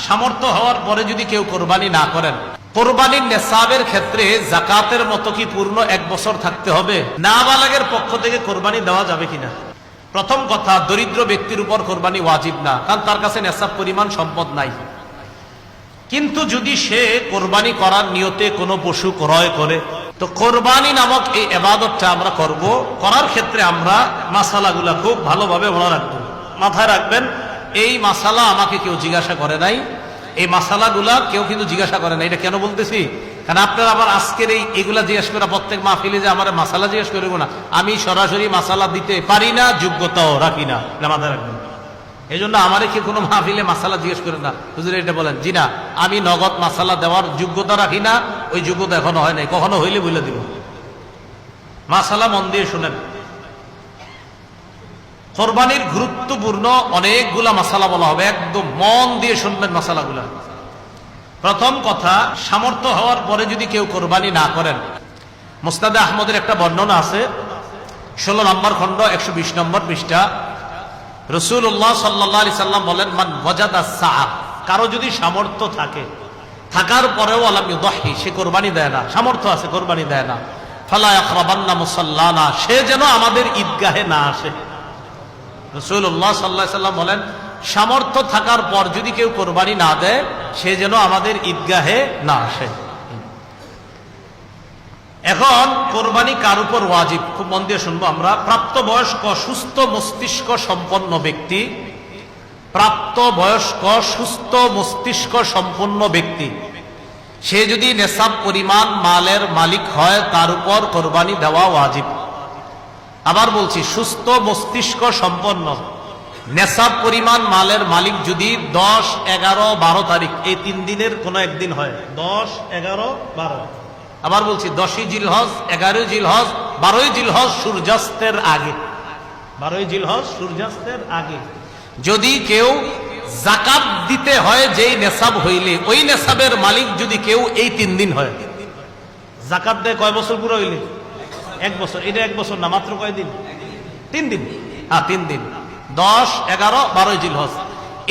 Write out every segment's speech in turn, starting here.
সামর্থ্য হওয়ার পরে যদি কেউ কোরবানি না করেন, কোরবানির নেসাবের ক্ষেত্রে যাকাতের মতো কি পূর্ণ 1 বছর থাকতে হবে? নাবালেগের পক্ষ থেকে কোরবানি দেওয়া যাবে কিনা? প্রথম কথা, দরিদ্র ব্যক্তির উপর কোরবানি ওয়াজিব না, কারণ তার কাছে নেসাব পরিমাণ সম্পদ নাই। কিন্তু যদি সে কোরবানি করার নিয়তে কোনো পশু ক্রয় করে, তো কোরবানি নামক এই ইবাদতটা আমরা করব, করার ক্ষেত্রে আমরা মাসালাগুলা খুব ভালোভাবে মনে রাখবো। মাথায় রাখবেন, এই মাসালা আমাকে কেউ জিজ্ঞাসা করে নাই, এই মাসালাগুলা কেউ কিন্তু জিজ্ঞাসা করে না। এটা কেন বলতেছি? কারণ আপনারা আবার আজকের এগুলা জিজ্ঞেস করা, প্রত্যেক মাহফিলে যে আমার মাসালা জিজ্ঞেস করবো না, আমি সরাসরি মাসালা দিতে পারি না, যোগ্যতাও রাখি না, মাথায় রাখবেন। এই জন্য আমারে কি কোনো মাহফিলে মাসালা জিজ্ঞেস করে না, হুজুর এটা বলেন, জি না, আমি নগদ মাসালা দেওয়ার যোগ্যতা রাখি না, ওই যোগ্যতা এখনো হয় নাই, কখনো হইলে বলে দিব। মাসালা মন দিয়ে শুনেন। কোরবানির গুরুত্বপূর্ণ অনেকগুলা মাসালা বলা হবে, একদম মন দিয়ে শুনবেন মাসালাগুলা। প্রথম কথা, সামর্থ্য হওয়ার পরে যদি কেউ কোরবানি না করেন, মুসনাদে আহমদের একটা বর্ণনা আছে, 16 নম্বর খণ্ড 120 নম্বর পৃষ্ঠা। রাসূলুল্লাহ সাল্লাল্লাহু আলাইহি সাল্লাম বলেন, মান ওয়াজাদা সাআ, কারো যদি সামর্থ্য থাকে, থাকার পরেও আলাম ইউদাহি, সে কোরবানি দেয় না, সামর্থ্য আছে কোরবানি দেয় না, ফালা ইয়াকরাবান্না মুসাল্লানা, সে যেন আমাদের ঈদগাহে না আসে। রাসূলুল্লাহ সাল্লাল্লাহু আলাইহি সাল্লাম বলেন, সামর্থ্য থাকার পর যদি কেউ কোরবানি না দেয়, সে যেন আমাদের ঈদগাহে না আসে। এখন কোরবানি কার উপর ওয়াজিব? খুব মন দিয়ে শুনবো আমরা। প্রাপ্তবয়স্ক সুস্থ মস্তিষ্ক সম্পন্ন ব্যক্তি, প্রাপ্তবয়স্ক সুস্থ মস্তিষ্ক সম্পন্ন ব্যক্তি, সে যদি নেসাব পরিমাণ মালের মালিক হয়, তার উপর কোরবানি দেওয়া ওয়াজিব। আবার বলছি, সুস্থ মস্তিষ্ক সম্পন্ন, নেসাব পরিমাণ মালের মালিক যদি 10, 11, 12 তারিখ, এই 3 দিনের কোন একদিন হয়, 10, 11, 12, আবার বলছি 10ই জিলহজ, 11ই জিলহজ, 12ই জিলহজ সূর্যাস্তের আগে, 12ই জিলহজ সূর্যাস্তের আগে যদি কেউ যাকাত দিতে হয়, যেই নেসাব হইলে, ওই নেসাবের মালিক যদি কেউ এই 3 দিন হয়, যাকাত দেয় কয় বছর পুরো হইলে? 1 বছর। এটা 1 বছর না, মাত্র কয় দিন? 3 দিন। হ্যাঁ, 3 দিন, 10, 11, 12 জিলহজ,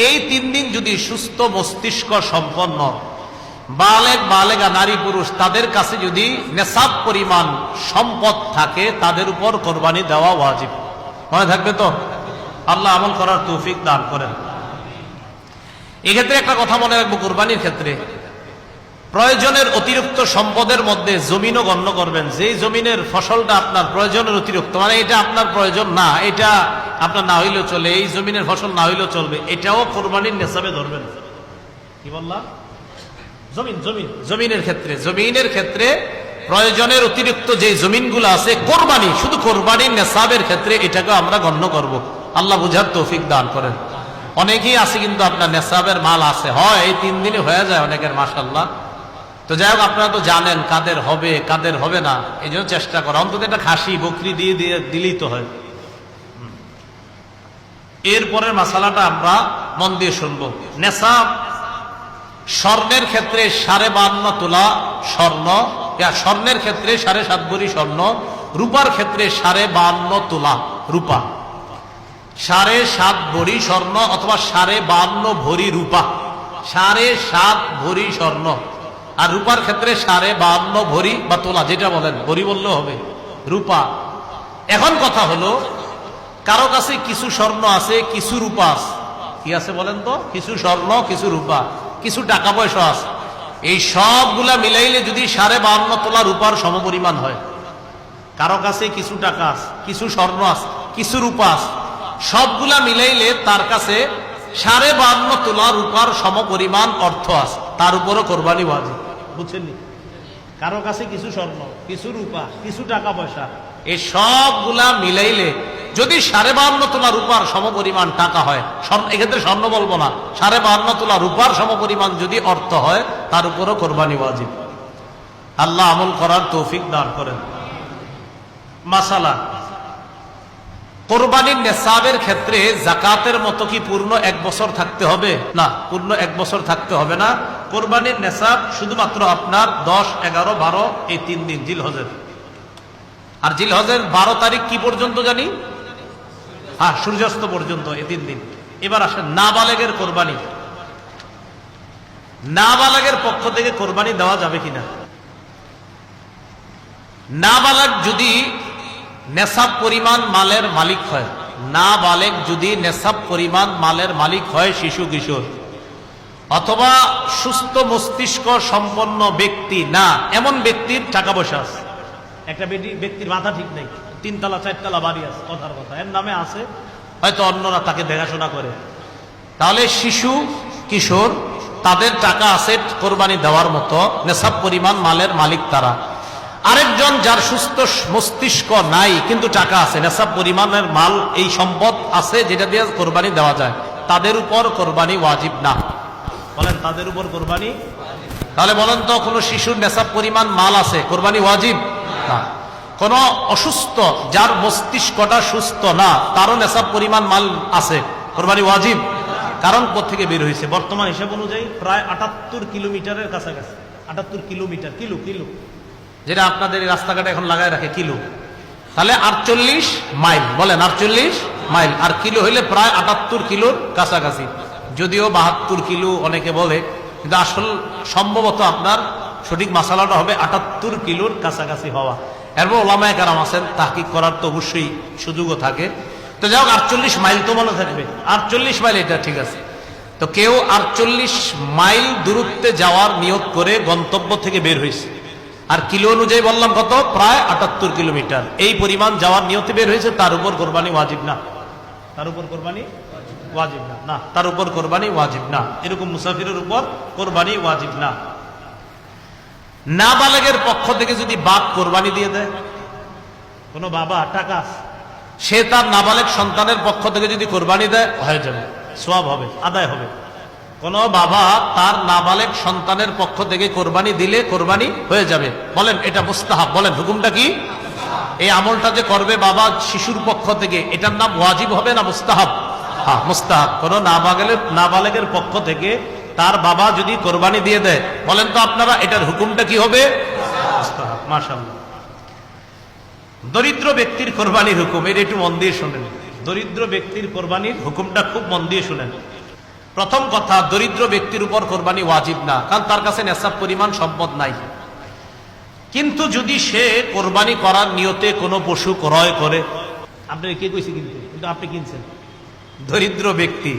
এই 3 দিন যদি সুস্থ মস্তিষ্ক সম্পন্ন বালেগ বালেগা নারী পুরুষ, তাদের কাছে যদি নেসাব পরিমাণ সম্পদ থাকে, তাদের উপর কোরবানি দেওয়া ওয়াজিব। মনে থাকবে তো? আল্লাহ আমল করার তৌফিক দান করেন। এক্ষেত্রে একটা কথা মনে রাখবো, কোরবানির ক্ষেত্রে প্রয়োজনের অতিরিক্ত সম্পদের মধ্যে জমিনও গণ্য করবেন। যেই জমিনের ফসলটা আপনার প্রয়োজনের অতিরিক্ত, মানে এটা আপনার প্রয়োজন না, এটা আপনার না হইলেও চলে, এই জমিনের ফসল না হইলেও চলবে, এটাও কোরবানির নেসাবে ধরবেন। কি বললাম? জমিনের ক্ষেত্রে প্রয়োজনের অতিরিক্ত যে জমিনগুলো আছে, কোরবানি, শুধু কোরবানির নেসাবের ক্ষেত্রে এটাকে আমরা গণ্য করব। আল্লাহ বুঝার তৌফিক দান করেন। অনেকেই আছে কিন্তু আপনার নেসাবের মাল আছে, হয় এই 3 দিনে হয়ে যায় অনেকের, মাশাআল্লাহ। তো যাই হোক, আপনারা তো জানেন কাদের হবে কাদের হবে না, এই জন্য চেষ্টা করা, অন্তত একটা খাসি বকরি দিয়ে দিলেই তো হয়। এরপরের মাসালাটা আমরা মন দিয়ে শুনবো। নেসাব স্বর্ণের ক্ষেত্রে 52.5 তোলা স্বর্ণ, স্বর্ণের ক্ষেত্রে 7.5 ভরি স্বর্ণ, রূপার ক্ষেত্রে 52.5 তোলা রূপা, 7.5 ভরি স্বর্ণ অথবা 52.5 ভরি রূপা, 7.5 ভরি স্বর্ণ, আর রূপার ক্ষেত্রে 52.5 ভরি বা তোলা, যেটা বলেন, ভরি বললেও হবে, রূপা। এখন কথা হলো, কারো কাছে কিছু স্বর্ণ আছে, কিছু রূপা আছে। কি আছে বলেন তো? কিছু স্বর্ণ, কিছু রূপা, কিছু টাকা পয়সা আছে। এই সবগুলা মিলাইলে যদি 52.5 তোলা রূপার সমপরিমাণ হয়, কারো কাছে কিছু টাকা আছে, কিছু স্বর্ণ আছে, কিছু রূপা আছে, সবগুলা মিলাইলে তার কাছে 52.5 তোলা রূপার সমপরিমাণ অর্থ আছে, তার উপরও কোরবানি ওয়াজিব। বুঝছেন? কারো কাছে কিছু স্বর্ণ, কিছু রূপা, কিছু টাকা পয়সা, এই সবগুলা মিলাইলে যদি 52.5 তোলা রূপার সমপরিমাণ টাকা হয়, এক্ষেত্রে স্বর্ণ বলবো না, 52.5 তোলা রূপার সমপরিমাণ যদি অর্থ হয়, তার উপরও কোরবানি ওয়াজিব। আল্লাহ আমল করার তৌফিক দান করেন। মাসালা, কোরবানির নেসাবের ক্ষেত্রে যাকাতের মতো কি পূর্ণ 1 বছর থাকতে হবে? না, পূর্ণ 1 বছর থাকতে হবে না। কোরবানির নেসাব শুধুমাত্র আপনার 10, 11, 12 এই 3 দিন জিলহজের। আর জিলহজের 12 তারিখ কি পর্যন্ত জানি? হ্যাঁ, সূর্যাস্ত পর্যন্ত, এই 3 দিন। এবার আসেন নাবালেগের কোরবানি। নাবালকের পক্ষ থেকে কোরবানি দেওয়া যাবে কিনা? নাবালক যদি নেশাব পরিমাণ মালের মালিক হয়, নাবালেগ যদি নেশাব পরিমাণ মালের মালিক হয়, শিশু কিশোর অথবা সুস্থ মস্তিষ্ক সম্পন্ন ব্যক্তি না, এমন ব্যক্তির টাকা পয়সা আছে। একটা ব্যক্তির মাথা ঠিক নেই, 3 তলা 4 তলা বাড়ি আছে, কথার কথা, এর নামে আছে, হয়তো অন্যরা তাকে দেখাশোনা করে, তাহলে শিশু কিশোর তাদের টাকা আছে কোরবানি দেওয়ার মতো, নেশাব পরিমাণ মালের মালিক তারা। আরেকজন যার সুস্থ মস্তিষ্ক নাই কিন্তু টাকা আছে, নেশাব পরিমাণের মাল, এই সম্পদ আছে যেটা দিয়ে কোরবানি দেওয়া যায়, তাদের উপর কোরবানি ওয়াজিব না। বলেন তাদের উপর কোরবানি? তাহলে বলেন তো, কোন শিশুর নেশাব পরিমাণ মাল আছে, কোরবানি ওয়াজিব না। কোন অসুস্থ যার মস্তিষ্কটা সুস্থ না, তারও নেশাব পরিমাণ মাল আছে, কোরবানি ওয়াজিব। কারণ কোত্থেকে বের হয়েছে? বর্তমান হিসাব অনুযায়ী প্রায় 78 কিলোমিটারের কাছাকাছি। 78 কিলোমিটার, কিলো যেটা আপনাদের রাস্তাঘাটে এখন লাগায় রাখে কিলো, তাহলে 48 মাইল। বলেন 48 মাইল, আর কিলো হইলে প্রায় 78 কিলোর কাছাকাছি। যদিও 72 কিলো অনেকে বলে, কিন্তু আসল সম্ভবত আপনার সঠিক মাসালাটা হবে 78 কিলোর কাছাকাছি হওয়া। এরপর ওলামায়ে কেরাম আছেন, তাহকিক করার তো অবশ্যই সুযোগও থাকে। তো যাই হোক, 48 মাইল তো মনে থাকবে, 48 মাইল, এটা ঠিক আছে। তো কেউ 48 মাইল দূরত্বে যাওয়ার নিয়ত করে গন্তব্য থেকে বের হয়েছে, আর কিলো অনুযায়ী বললাম কত, প্রায় 78 কিলোমিটার, এই পরিমাণ যাওয়ার নিয়তে বের হয়েছে, তার উপর কোরবানি ওয়াজিব না। তার উপর কোরবানি ওয়াজিব না, না, তার উপর কোরবানি ওয়াজিব না। এরকম মুসাফিরের উপর কোরবানি ওয়াজিব না। নাবালেগের পক্ষ থেকে যদি বাপ কোরবানি দিয়ে দেয়, কোন বাবা টাকা, সে তার নাবালেগ সন্তানের পক্ষ থেকে যদি কোরবানি দেয়, হয়ে যাবে, সওয়াব হবে, আদায় হবে। কোন বাবা তার নাবালেগ সন্তানের পক্ষ থেকে কোরবানি দিলে কোরবানি হয়ে যাবে। বলেন এটা মুস্তাহাব। বলেন হুকুমটা কি? এই আমলটা যে করবে বাবা শিশুর পক্ষ থেকে, এটার নাম ওয়াজিব হবে না মুস্তাহাব? হ্যাঁ, মুস্তাহাব। কোন নাবালেগের পক্ষ থেকে তার বাবা যদি কোরবানি দিয়ে দেয়, বলেন তো আপনারা এটার হুকুমটা কি হবে? মুস্তাহাব। মাশাআল্লাহ। দরিদ্র ব্যক্তির কোরবানির হুকুম, এটা একটু মন দিয়ে শুনেন। দরিদ্র ব্যক্তির কোরবানির হুকুমটা খুব মন দিয়ে শুনেন। প্রথম কথা, দরিদ্র ব্যক্তির উপর কোরবানি ওয়াজিব না, কারণ তার কাছে নেশাব পরিমাণ সম্পদ নাই। কিন্তু যদি সে কোরবানি করার নিয়তে কোনো পশু ক্রয় করে, আপনি কে কইছে কিন্তু আপনি কিনছেন, দরিদ্র ব্যক্তি,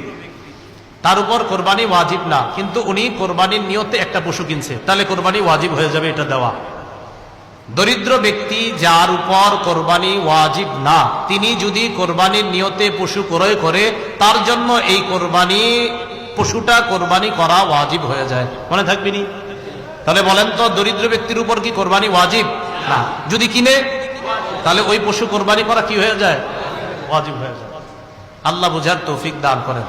তার উপর কোরবানি ওয়াজিব না, কিন্তু উনি কোরবানির নিয়তে একটা পশু কিনছে, তাহলে কোরবানি ওয়াজিব হয়ে যাবে এটা দেওয়া। দরিদ্র ব্যক্তি যার উপর কোরবানি ওয়াজিব না, তিনি যদি কোরবানির নিয়তে পশু ক্রয় করে, তার জন্য এই কোরবানি পশুটা কোরবানি করা ওয়াজিব হয়ে যায়। মনে থাকবে নি? তাহলে বলেন তো, দরিদ্র ব্যক্তির উপর কি কোরবানি ওয়াজিব না? যদি কিনে, তাহলে ওই পশু কোরবানি করা কি হয়ে যায়? ওয়াজিব হয়ে যায়। আল্লাহ বুঝার তৌফিক দান করেন।